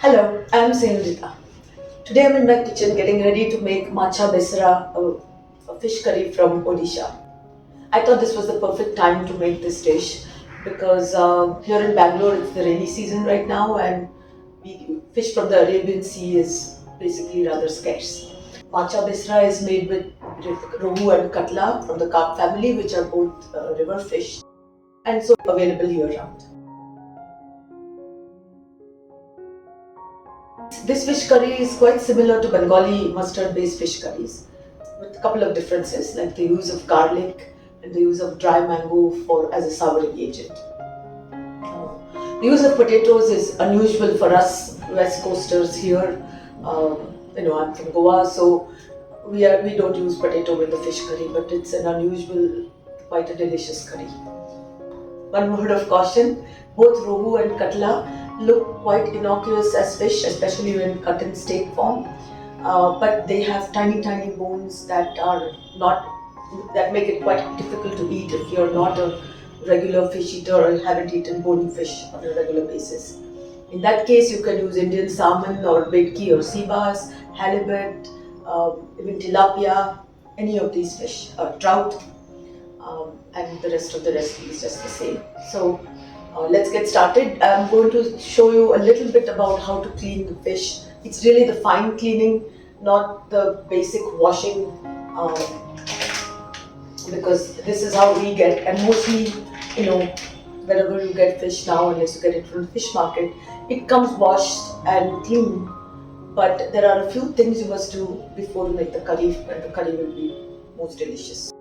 Hello, I'm Senudita. Today I'm in my kitchen getting ready to make Machha Besara, a fish curry from Odisha. I thought this was the perfect time to make this dish because here in Bangalore it's the rainy season right now and fish from the Arabian Sea is basically rather scarce. Machha Besara is made with Rohu and Catla from the carp family, which are both river fish and so available year round. This fish curry is quite similar to Bengali mustard based fish curries with a couple of differences like the use of garlic and the use of dry mango for as a souring agent. The use of potatoes is unusual for us West Coasters here. I'm from Goa, so we don't use potato with the fish curry, but it's an unusual, quite a delicious curry. One word of caution, both rohu and katla look quite innocuous as fish, especially when cut in steak form, but they have tiny bones that make it quite difficult to eat if you're not a regular fish eater or haven't eaten bony fish on a regular basis. In that case, you can use Indian salmon or betki or sea bass, halibut, even tilapia, any of these fish, trout, and the rest of the recipe is just the same. So let's get started. I'm going to show you a little bit about how to clean the fish. It's really the fine cleaning, not the basic washing, because this is how we get, and mostly, wherever you get fish now, unless you get it from the fish market, it comes washed and clean. But there are a few things you must do before you make the curry, and the curry will be most delicious.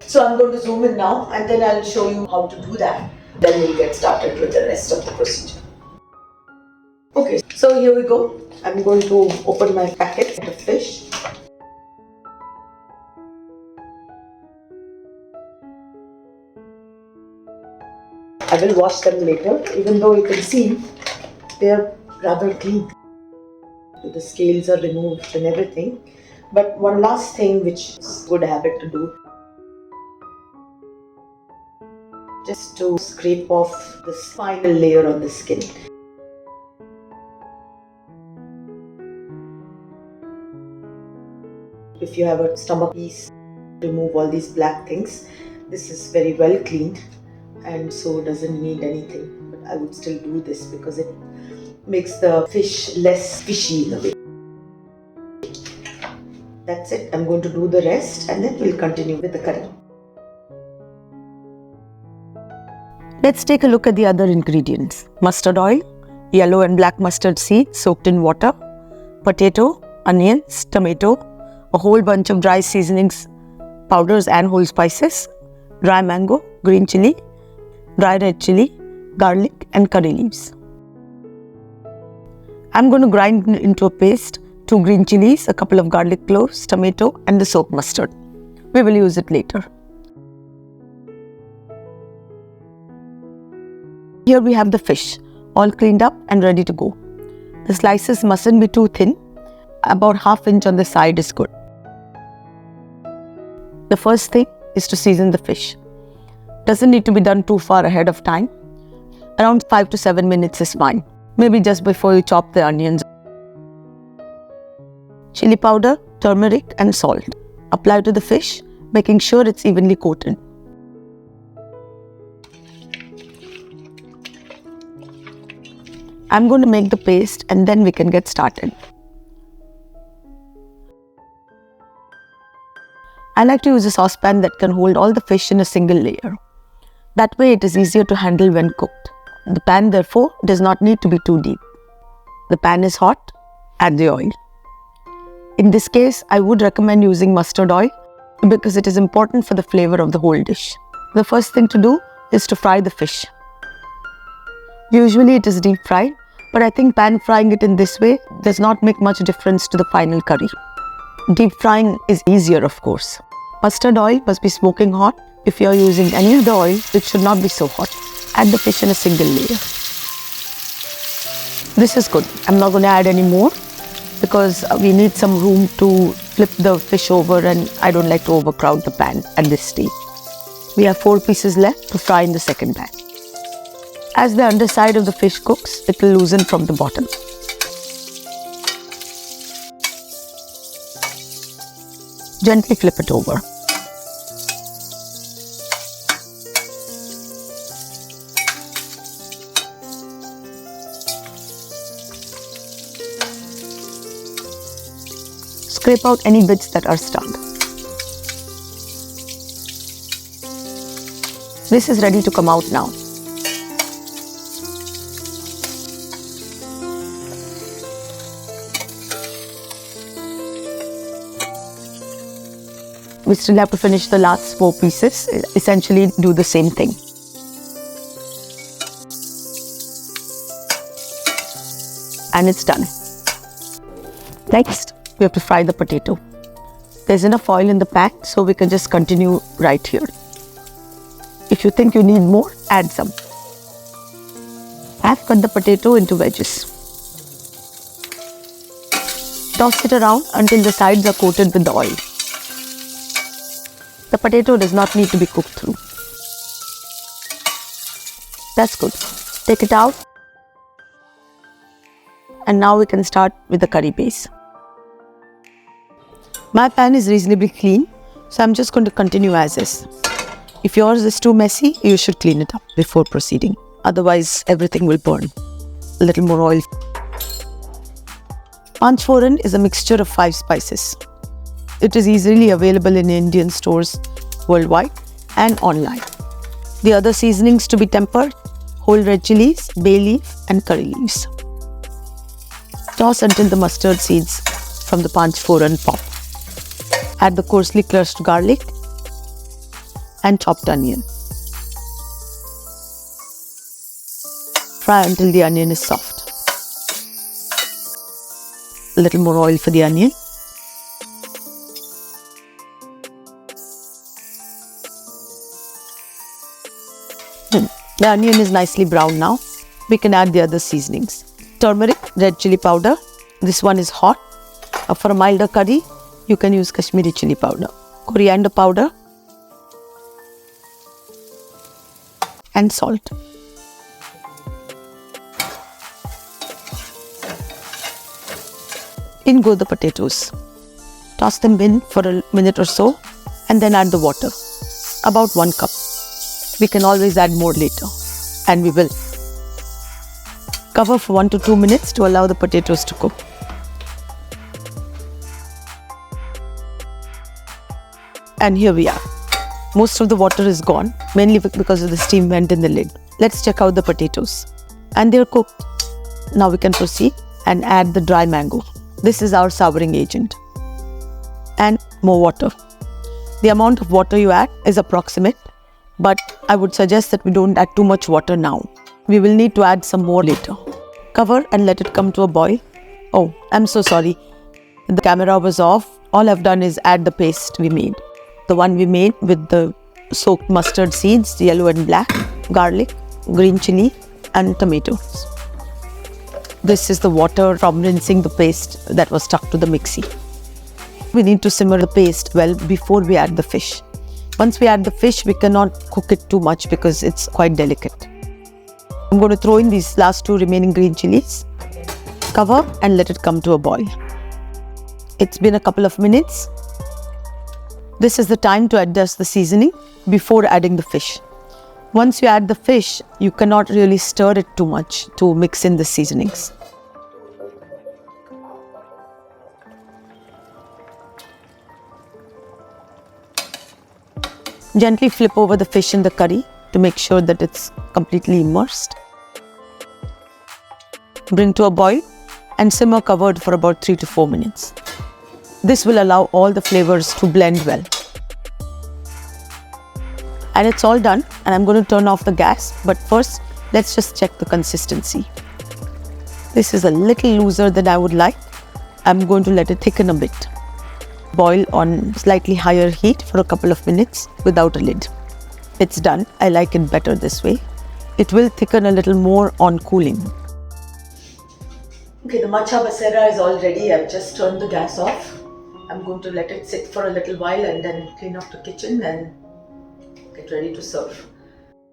So I'm going to zoom in now and then I'll show you how to do that. Then we'll get started with the rest of the procedure. Okay, so here we go. I'm going to open my packet of fish. I will wash them later, even though you can see they're rather clean. The scales are removed and everything. But one last thing which is a good habit to do, just to scrape off this final layer on the skin. If you have a stomach piece, remove all these black things. This is very well cleaned and so doesn't need anything. But I would still do this because it makes the fish less fishy in a way. That's it. I'm going to do the rest and then we'll continue with the curry. Let's take a look at the other ingredients. Mustard oil, yellow and black mustard seeds soaked in water, potato, onions, tomato, a whole bunch of dry seasonings, powders and whole spices, dry mango, green chili, dry red chili, garlic and curry leaves. I'm going to grind into a paste 2 green chilies, a couple of garlic cloves, tomato and the soaked mustard. We will use it later. Here we have the fish, all cleaned up and ready to go. The slices mustn't be too thin, about ½ inch on the side is good. The first thing is to season the fish. Doesn't need to be done too far ahead of time. Around 5 to 7 minutes is fine, maybe just before you chop the onions. Chili powder, turmeric and salt. Apply to the fish, making sure it's evenly coated. I'm going to make the paste and then we can get started. I like to use a saucepan that can hold all the fish in a single layer. That way it is easier to handle when cooked. The pan therefore does not need to be too deep. The pan is hot, add the oil. In this case, I would recommend using mustard oil because it is important for the flavor of the whole dish. The first thing to do is to fry the fish. Usually it is deep fried, but I think pan frying it in this way does not make much difference to the final curry. Deep frying is easier, of course. Mustard oil must be smoking hot. If you are using any other oil, it should not be so hot. Add the fish in a single layer. This is good. I'm not going to add any more because we need some room to flip the fish over and I don't like to overcrowd the pan at this stage. We have 4 pieces left to fry in the second pan. As the underside of the fish cooks, it will loosen from the bottom. Gently flip it over. Scrape out any bits that are stuck. This is ready to come out now. We still have to finish the last 4 pieces, essentially do the same thing. And it's done. Next, we have to fry the potato. There's enough oil in the pan, so we can just continue right here. If you think you need more, add some. I've cut the potato into wedges. Toss it around until the sides are coated with the oil. The potato does not need to be cooked through. That's good. Take it out. And now we can start with the curry base. My pan is reasonably clean, so I'm just going to continue as is. If yours is too messy, you should clean it up before proceeding. Otherwise, everything will burn. A little more oil. Panch Foran is a mixture of 5 spices. It is easily available in Indian stores worldwide and online. The other seasonings to be tempered: whole red chilies, bay leaf and curry leaves. Toss until the mustard seeds from the Panch Foran pop. Add the coarsely crushed garlic and chopped onion. Fry until the onion is soft. A little more oil for the onion. The onion is nicely brown now. We can add the other seasonings. Turmeric, red chili powder. This one is hot. For a milder curry, you can use Kashmiri chili powder. Coriander powder. And salt. In go the potatoes. Toss them in for a minute or so and then add the water. About 1 cup. We can always add more later, and we will. Cover for 1 to 2 minutes to allow the potatoes to cook. And here we are. Most of the water is gone, mainly because of the steam vent in the lid. Let's check out the potatoes. And they're cooked. Now we can proceed and add the dry mango. This is our souring agent. And more water. The amount of water you add is approximate, but I would suggest that we don't add too much water now. We will need to add some more later. Cover and let it come to a boil. Oh, I'm so sorry. The camera was off. All I've done is add the paste we made. The one we made with the soaked mustard seeds, yellow and black, garlic, green chili and tomatoes. This is the water from rinsing the paste that was stuck to the mixie. We need to simmer the paste well before we add the fish. Once we add the fish, we cannot cook it too much because it's quite delicate. I'm going to throw in these last 2 remaining green chilies. Cover and let it come to a boil. It's been a couple of minutes. This is the time to adjust the seasoning before adding the fish. Once you add the fish, you cannot really stir it too much to mix in the seasonings. Gently flip over the fish in the curry to make sure that it's completely immersed. Bring to a boil and simmer covered for about 3 to 4 minutes. This will allow all the flavors to blend well. And it's all done, and I'm going to turn off the gas, but first let's just check the consistency. This is a little looser than I would like. I'm going to let it thicken a bit. Boil on slightly higher heat for a couple of minutes without a lid. It's done. I like it better this way. It will thicken a little more on cooling. Okay, the Machha Besara is all ready. I've just turned the gas off. I'm going to let it sit for a little while and then clean up the kitchen and get ready to serve.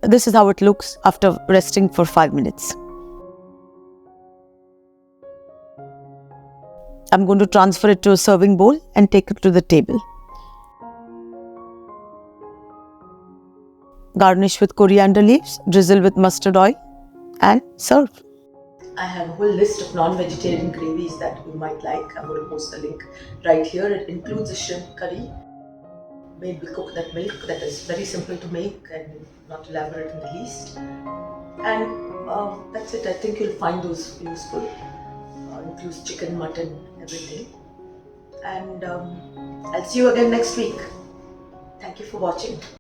This is how it looks after resting for 5 minutes. I'm going to transfer it to a serving bowl and take it to the table. Garnish with coriander leaves, drizzle with mustard oil, and serve. I have a whole list of non-vegetarian gravies that you might like. I'm going to post the link right here. It includes a shrimp curry made with coconut milk that is very simple to make and not elaborate in the least. And that's it. I think you'll find those useful. Includes chicken, mutton, everything. And I'll see you again next week. Thank you for watching.